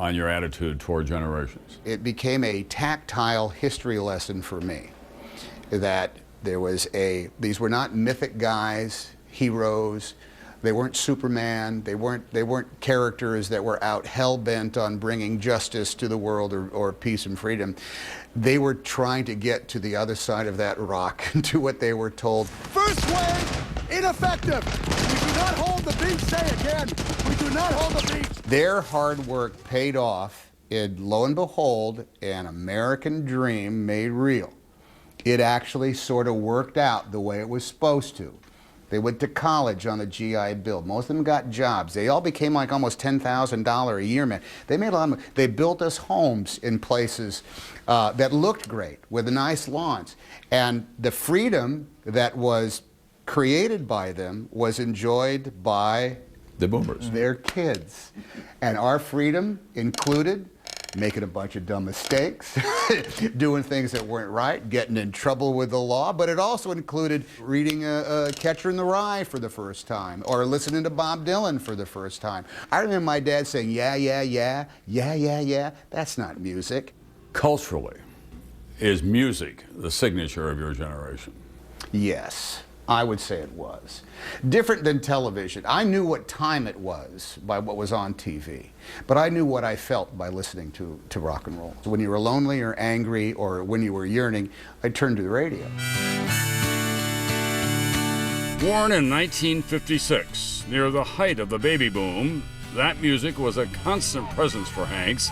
on your attitude toward generations? It became a tactile history lesson for me that these were not mythic guys, heroes. They weren't Superman. They weren't characters that were out hell-bent on bringing justice to the world or peace and freedom. They were trying to get to the other side of that rock and do what they were told. First wave, ineffective. We do not hold the beach. Say again, we do not hold the beach. Their hard work paid off, and lo and behold, an American dream made real. It actually sort of worked out the way it was supposed to. They went to college on the GI Bill. Most of them got jobs. They all became like almost $10,000 a year, man. They made a lot of money. They built us homes in places that looked great with nice lawns. And the freedom that was created by them was enjoyed by The boomers. their kids. And our freedom included making a bunch of dumb mistakes, doing things that weren't right, getting in trouble with the law, but it also included reading Catcher in the Rye for the first time, or listening to Bob Dylan for the first time. I remember my dad saying, yeah, yeah, yeah, yeah, yeah, yeah, that's not music. Culturally, is music the signature of your generation? Yes, I would say it was. Different than television. I knew what time it was by what was on TV, but I knew what I felt by listening to rock and roll. So when you were lonely or angry or when you were yearning, I turned to the radio. Born in 1956, near the height of the baby boom, that music was a constant presence for Hanks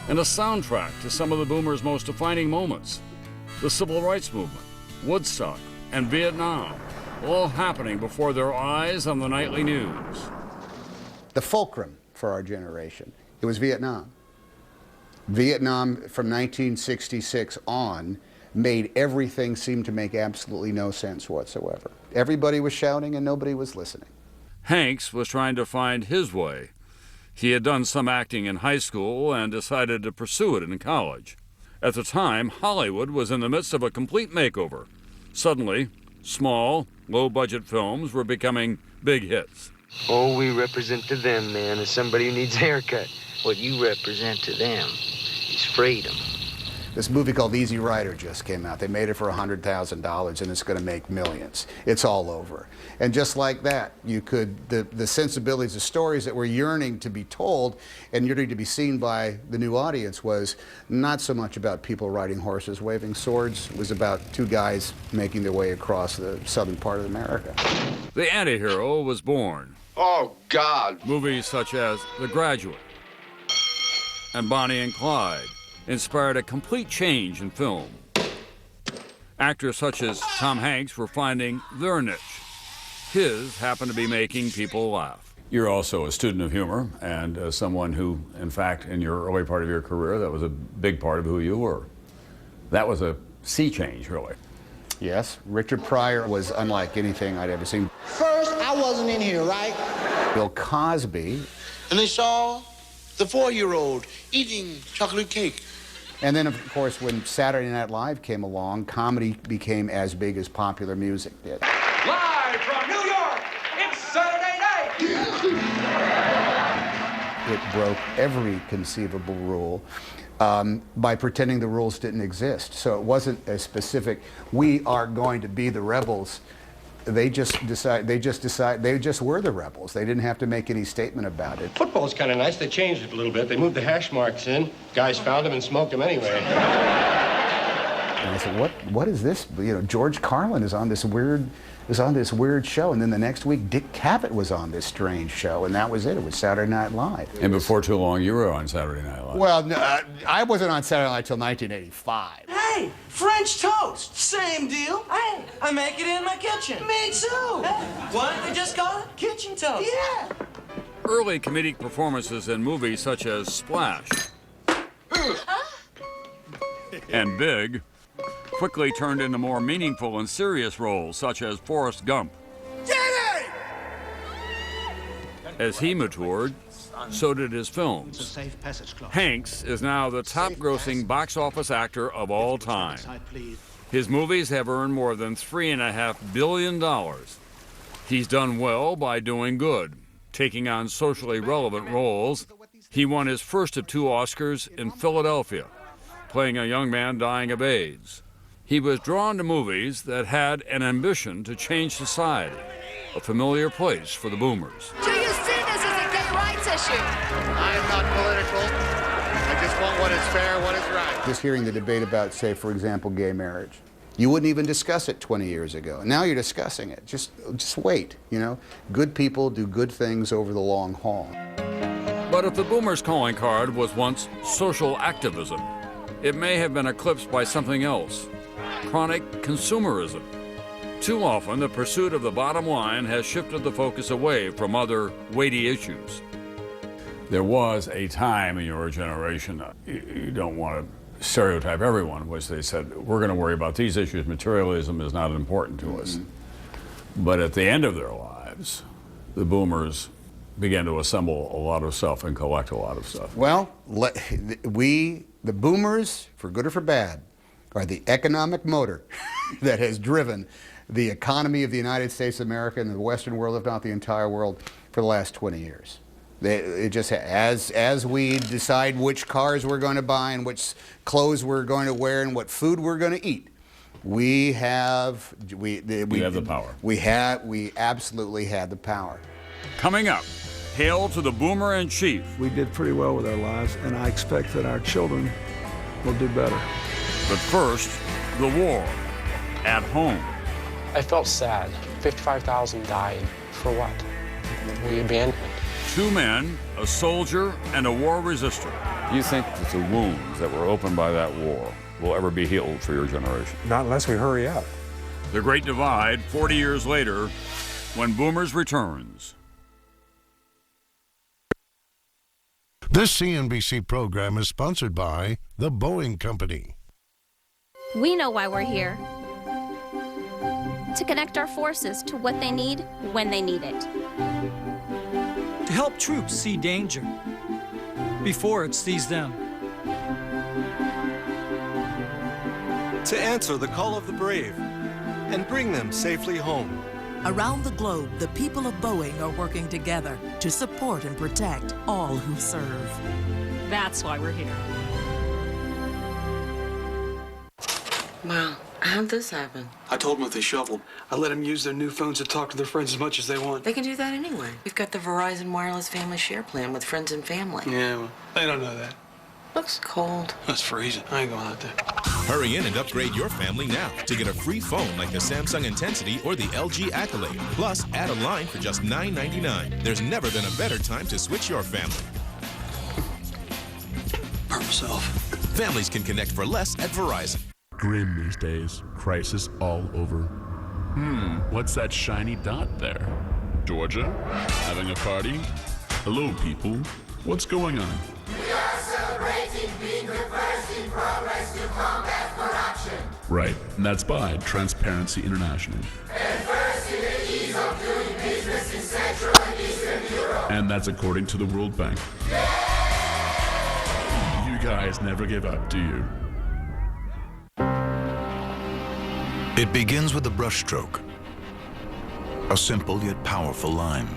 and a soundtrack to some of the boomers' most defining moments. The Civil Rights Movement, Woodstock, and Vietnam, all happening before their eyes on the nightly news. The fulcrum for our generation, it was Vietnam. Vietnam from 1966 on made everything seem to make absolutely no sense whatsoever. Everybody was shouting and nobody was listening. Hanks was trying to find his way. He had done some acting in high school and decided to pursue it in college. At the time, Hollywood was in the midst of a complete makeover. Suddenly, small, low-budget films were becoming big hits. All we represent to them, man, is somebody who needs a haircut. What you represent to them is freedom. This movie called Easy Rider just came out. They made it for $100,000 and it's going to make millions. It's all over. And just like that, the sensibilities, the stories that were yearning to be told and yearning to be seen by the new audience was not so much about people riding horses, waving swords. It was about two guys making their way across the southern part of America. The anti-hero was born. Oh, God. Movies such as The Graduate and Bonnie and Clyde inspired a complete change in film. Actors such as Tom Hanks were finding their niche. His happened to be making people laugh. You're also a student of humor and someone who, in fact, in your early part of your career, that was a big part of who you were. That was a sea change, really. Yes, Richard Pryor was unlike anything I'd ever seen. First, I wasn't in here, right? Bill Cosby. And they saw the 4-year-old eating chocolate cake. And then, of course, when Saturday Night Live came along, comedy became as big as popular music did. Live from New York, it's Saturday night! It broke every conceivable rule by pretending the rules didn't exist. So it wasn't a specific, we are going to be the rebels. They just were the rebels. They didn't have to make any statement about it. Football's kind of nice. They changed it a little bit. They moved the hash marks in. Guys found them and smoked them anyway. And I said, what is this? You know, George Carlin is on this weird show, and then the next week Dick Cavett was on this strange show, and that was it. It was Saturday Night Live. And before too long, you were on Saturday Night Live. Well, no, I wasn't on Saturday Night till 1985. Hey, French toast, same deal. Hey, I make it in my kitchen. Me too. Hey, what? They just call it kitchen toast. Yeah. Early comedic performances in movies such as Splash and Big quickly turned into more meaningful and serious roles such as Forrest Gump. Jenny! As he matured, so did his films. Hanks is now the top-grossing box office actor of all time. His movies have earned more than $3.5 billion. He's done well by doing good, taking on socially relevant roles, He won his first of 2 Oscars in Philadelphia, playing a young man dying of AIDS. He was drawn to movies that had an ambition to change society, a familiar place for the boomers. Do you see this as a gay rights issue? I am not political. I just want what is fair, what is right. Just hearing the debate about, say, for example, gay marriage. You wouldn't even discuss it 20 years ago. Now you're discussing it. Just wait, you know. Good people do good things over the long haul. But if the boomers' calling card was once social activism, it may have been eclipsed by something else, chronic consumerism. Too often, the pursuit of the bottom line has shifted the focus away from other weighty issues. There was a time in your generation, you don't want to stereotype everyone, which they said, we're going to worry about these issues. Materialism is not important to us. But at the end of their lives, the boomers began to assemble a lot of stuff and collect a lot of stuff. Well, the boomers, for good or for bad, are the economic motor that has driven the economy of the United States of America and the Western world, if not the entire world, for the last 20 years. It just, as we decide which cars we're going to buy and which clothes we're going to wear and what food we're going to eat, we have the power. We absolutely had the power. Coming up, hail to the boomer in chief. We did pretty well with our lives, and I expect that our children will do better. But first, the war at home. I felt sad. 55,000 died. For what? We abandoned. 2 men, a soldier and a war resistor. You think that the wounds that were opened by that war will ever be healed for your generation? Not unless we hurry up. The Great Divide, 40 years later, when Boomers returns. This CNBC program is sponsored by The Boeing Company. We know why we're here. To connect our forces to what they need when they need it. To help troops see danger before it sees them. To answer the call of the brave and bring them safely home. Around the globe, the people of Boeing are working together to support and protect all who serve. That's why we're here. Wow, how'd this happen? I told them if they shoveled, I let them use their new phones to talk to their friends as much as they want. They can do that anyway. We've got the Verizon Wireless Family Share Plan with friends and family. Yeah, well, they don't know that. Looks cold. That's freezing. I ain't going out there. Hurry in and upgrade your family now to get a free phone like the Samsung Intensity or the LG Accolade. Plus, add a line for just $9.99. There's never been a better time to switch your family. Hurt myself. Families can connect for less at Verizon. Grim these days. Crisis all over. What's that shiny dot there? Georgia? Having a party? Hello, people. What's going on? We are celebrating being the first in progress to combat corruption. Right, and that's by Transparency International. And first in the ease of doing business in Central and Eastern Europe. And that's according to the World Bank. Yay! You guys never give up, do you? It begins with a brushstroke, a simple yet powerful line,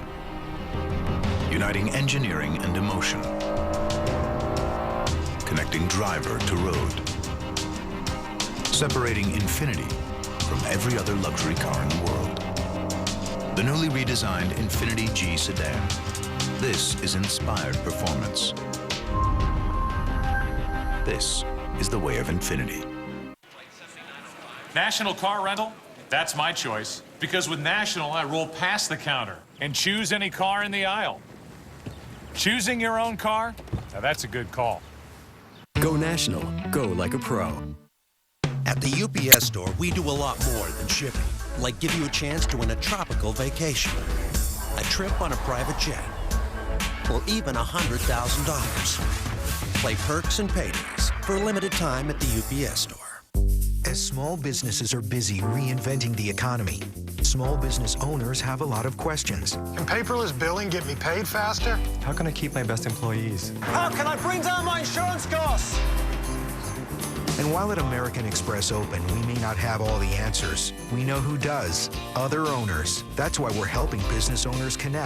uniting engineering and emotion, connecting driver to road, separating Infiniti from every other luxury car in the world. The newly redesigned Infiniti G sedan. This is inspired performance. This is the way of Infiniti. National Car Rental? That's my choice. Because with National, I roll past the counter and choose any car in the aisle. Choosing your own car? Now that's a good call. Go National. Go like a pro. At the UPS store, we do a lot more than shipping. Like give you a chance to win a tropical vacation, a trip on a private jet, or even $100,000. Play perks and paydays for a limited time at the UPS store. As small businesses are busy reinventing the economy, small business owners have a lot of questions. Can paperless billing get me paid faster? How can I keep my best employees? How can I bring down my insurance costs? And while at American Express Open, we may not have all the answers, we know who does. Other owners. That's why we're helping business owners connect.